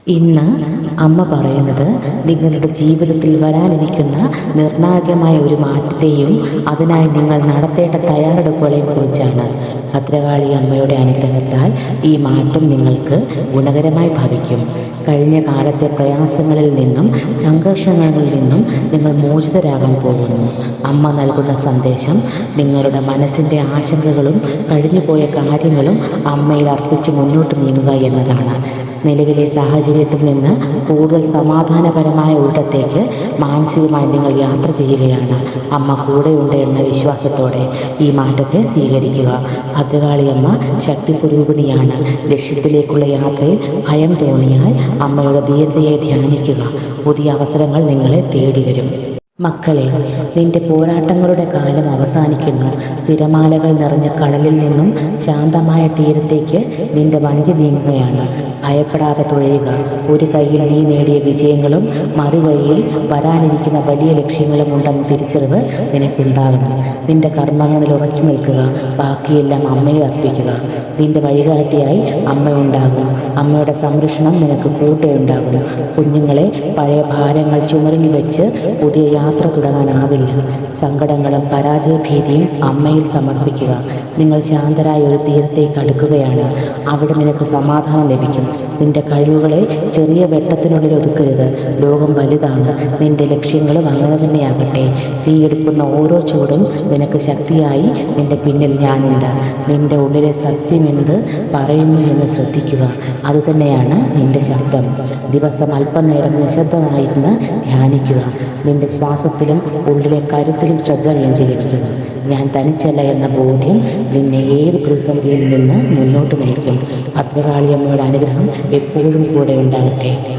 ഇന്ന് അമ്മ പറയുന്നത് നിങ്ങളുടെ ജീവിതത്തിൽ വരാനിരിക്കുന്ന നിർണായകമായ ഒരു മാറ്റത്തെയും അതിനായി നിങ്ങൾ നടത്തേണ്ട തയ്യാറെടുപ്പുകളെയും കുറിച്ചാണ്. ഭദ്രകാളി അമ്മയുടെ അനുഗ്രഹത്താൽ ഈ മാറ്റം നിങ്ങൾക്ക് ഗുണകരമായി ഭവിക്കും. കഴിഞ്ഞ കാലത്തെ പ്രയാസങ്ങളിൽ നിന്നും സംഘർഷങ്ങളിൽ നിന്നും നിങ്ങൾ മോചിതരാകാൻ പോകുന്നു. അമ്മ നൽകുന്ന സന്ദേശം നിങ്ങളുടെ മനസ്സിൻ്റെ ആശങ്കകളും കഴിഞ്ഞുപോയ കാര്യങ്ങളും അമ്മയിൽ അർപ്പിച്ച് മുന്നോട്ട് നീങ്ങുക എന്നതാണ്. നിലവിലെ സാഹചര്യത്തിൽ നിന്ന് കൂടുതൽ സമാധാനപരമായ ഒരിടത്തേക്ക് മാനസികമായി നിങ്ങൾ യാത്ര ചെയ്യുകയാണ്. അമ്മ കൂടെയുണ്ട് എന്ന വിശ്വാസത്തോടെ ഈ മാറ്റത്തെ സ്വീകരിക്കുക. ഭദ്രകാളിയമ്മ ശക്തി സ്വരൂപിണിയാണ്. ലക്ഷ്യത്തിലേക്കുള്ള യാത്രയിൽ ഭയം തോന്നിയാൽ അമ്മയുടെ ധീരതയെ ധ്യാനിക്കുക. പുതിയ അവസരങ്ങൾ നിങ്ങളെ തേടി വരും. മക്കളെ, നിന്റെ പോരാട്ടങ്ങളുടെ കാലം അവസാനിക്കുന്നു. തിരമാലകൾ നിറഞ്ഞ കടലിൽ നിന്നും ശാന്തമായ തീരത്തേക്ക് നിന്റെ വഞ്ചി നീങ്ങുകയാണ്. ഭയപ്പെടാതെ തുഴയുക. ഒരു കൈയിൽ നീ നേടിയ വിജയങ്ങളും മറുകൈയിൽ വരാനിരിക്കുന്ന വലിയ ലക്ഷ്യങ്ങളും ഉണ്ടെന്ന തിരിച്ചറിവ് നിനക്കുണ്ടാകണം. നിന്റെ കർമ്മങ്ങളിൽ ഉറച്ചു നിൽക്കുക. ബാക്കിയെല്ലാം അമ്മയെ അർപ്പിക്കുക. നിന്റെ വഴികാട്ടിയായി അമ്മയുണ്ടാകും. അമ്മയുടെ സംരക്ഷണം നിനക്ക് കൂടെയുണ്ടാകും. കുഞ്ഞുങ്ങളെ, പഴയ ഭാരങ്ങൾ ചുമരിൽ വെച്ച് പുതിയ യാത്ര തുടങ്ങാനാവില്ല. സങ്കടങ്ങളും പരാജയഭീതിയും അമ്മയിൽ സമർപ്പിക്കുക. നിങ്ങൾ ശാന്തരായ ഒരു തീരത്തേക്ക് അടുക്കുകയാണ്. അവിടെ നിനക്ക് സമാധാനം ലഭിക്കും. നിന്റെ കഴിവുകളെ ചെറിയ വെട്ടത്തിനുള്ളിൽ ഒതുക്കരുത്. ലോകം വലുതാണ്. നിന്റെ ലക്ഷ്യങ്ങളും അങ്ങനെ തന്നെയാകട്ടെ. നീ എടുക്കുന്ന ഓരോ ചുവടും നിനക്ക് ശക്തിയായി നിന്റെ പിന്നിൽ ഞാനുണ്ട്. നിന്റെ ഉള്ളിലെ സത്യം എന്ത് പറയുന്നു എന്ന് ശ്രദ്ധിക്കുക. അതുതന്നെയാണ് നിന്റെ ശബ്ദം. ദിവസം അല്പനേരം നിശബ്ദമായിരുന്ന് ധ്യാനിക്കുക. നിന്റെ ശ്വാസത്തിലും ഉള്ളിലെ കരുത്തിലും ശ്രദ്ധ കേന്ദ്രീകരിക്കുക. ഞാൻ തനിച്ചല്ല എന്ന ബോധ്യം നിന്നെ ഏത് പ്രതിസന്ധിയിൽ നിന്ന് മുന്നോട്ട് നയിക്കും. ഭദ്രകാളിയമ്മയുടെ അനുഗ്രഹം എപ്പോഴും കൂടെ ഉണ്ടാകട്ടെ.